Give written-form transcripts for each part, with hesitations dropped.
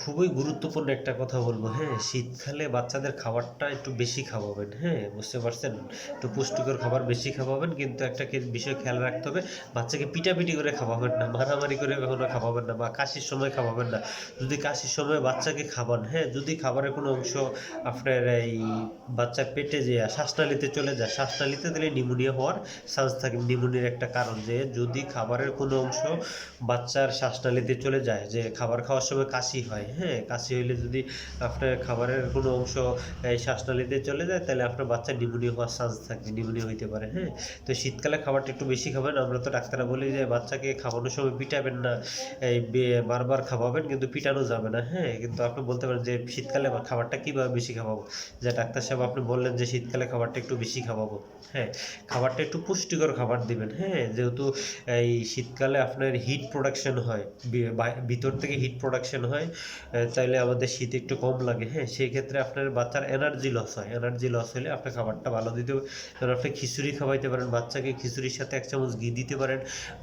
খুবই গুরুত্বপূর্ণ একটা কথা বলবো, হ্যাঁ? শীতকালে বাচ্চাদের খাবারটা একটু বেশি খাওয়াবেন, হ্যাঁ? বুঝতে পারছেন? একটু পুষ্টিকর খাবার বেশি খাওয়াবেন, কিন্তু একটা বিষয় খেয়াল রাখতে হবে, বাচ্চাকে পিটাপিটি করে খাওয়াবেন না, মারামারি করে কখনো খাওয়াবেন না, বা কাশির সময় খাওয়াবেন না। যদি কাশির সময় বাচ্চাকে খাওয়ান, হ্যাঁ? যদি খাবারের কোনো অংশ আপনার এই বাচ্চার পেটে যেয়ে শ্বাসনালীতে চলে যায়, শ্বাসনালীতে তাহলে নিউমোনিয়া হওয়ার চান্স থাকে। নিউমোনিয়ার একটা কারণ যে যদি খাবারের কোনো অংশ বাচ্চার শ্বাসনালীতে চলে যায়, যে খাবার খাওয়ার সময় কাশি হয়, হ্যাঁ? কাশি হইলে যদি আপনার খাবারের কোনো অংশ এই শ্বাসনালীতে চলে যায়, তাহলে আপনার বাচ্চার নিউমোনিয়া হওয়ার চান্স থাকবে, নিউমোনিয়া হইতে পারে, হ্যাঁ? তো শীতকালে খাবারটা একটু বেশি খাবেন। আমরা তো ডাক্তাররা বলি যে বাচ্চাকে খাওয়ানোর সময় পিটাবেন না, এই বারবার খাওয়াবেন, কিন্তু পিটানো যাবে না, হ্যাঁ? কিন্তু আপনি বলতে পারেন যে শীতকালে খাবারটা কীভাবে বেশি খাওয়াবো? যে ডাক্তার সাহেব আপনি বললেন যে শীতকালে খাবারটা একটু বেশি খাওয়াবো, হ্যাঁ? খাবারটা একটু পুষ্টিকর খাবার দিবেন, হ্যাঁ? যেহেতু এই শীতকালে আপনার হিট প্রোডাকশন হয়, ভিতর থেকে হিট প্রোডাকশন হয়, চাইলে আমাদের শীত একটু কম লাগে, হ্যাঁ? সেই ক্ষেত্রে আপনার বাচ্চার এনার্জি লস হয়, এনার্জি লস হলে আপনার খাবারটা ভালো দিতে হবে। কারণ আপনি খিচুড়ি খাওয়াইতে পারেন বাচ্চাকে, খিচুড়ির সাথে 1 চামচ ঘি দিতে পারেন,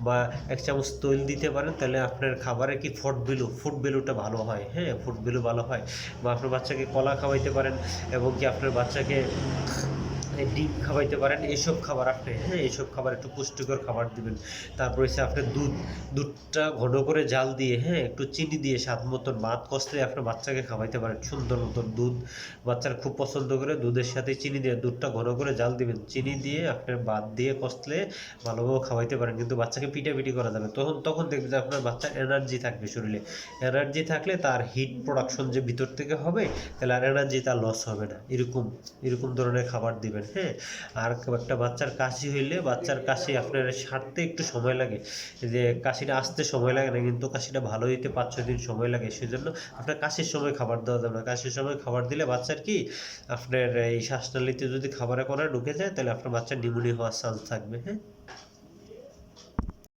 বা 1 চামচ তৈল দিতে পারেন, তাহলে আপনার খাবারে কি ফুড ভ্যালুটা ভালো হয়, হ্যাঁ? ফুড ভ্যালু ভালো হয়। বা আপনার বাচ্চাকে কলা খাওয়াইতে পারেন, এবং কি আপনার বাচ্চাকে ডিম খাওয়াইতে পারেন। এইসব খাবার আপনি, হ্যাঁ? এইসব খাবার একটু পুষ্টিকর খাবার দিবেন। তারপর হচ্ছে আপনার দুধটা ঘন করে জাল দিয়ে, হ্যাঁ? একটু চিনি দিয়ে স্বাদ মতন ভাত কষলে আপনার বাচ্চাকে খাওয়াইতে পারেন সুন্দর মতন। দুধ বাচ্চারা খুব পছন্দ করে, দুধের সাথে চিনি দিয়ে দুধটা ঘন করে জাল দিবেন, চিনি দিয়ে আপনার ভাত দিয়ে কষলে ভালোভাবে খাওয়াইতে পারেন। কিন্তু বাচ্চাকে পিটাপিটি করা যাবে, তখন দেখবেন যে আপনার বাচ্চার এনার্জি থাকবে শরীরে। এনার্জি থাকলে তার হিট প্রোডাকশন যে ভিতর থেকে হবে, তাহলে আর এনার্জি তার লস হবে না। এরকম এরকম ধরনের খাবার দিবেন, হ্যাঁ? আর একটা বাচ্চার কাশি হইলে, বাচ্চার কাশি আপনার সারতে একটু সময় লাগে, যে কাশিটা আসতে সময় লাগে না, কিন্তু কাশিটা ভালো হইতে 5-6 দিন সময় লাগে। সেজন্য আপনার কাশির সময় খাবার দেওয়া যাবে না। কাশির সময় খাবার দিলে বাচ্চার কি আপনার এই শ্বাসনালীতে যদি খাবারের কণা ঢুকে যায়, তাহলে আপনার বাচ্চার নিউমোনিয়া হওয়ার চান্স থাকবে, হ্যাঁ?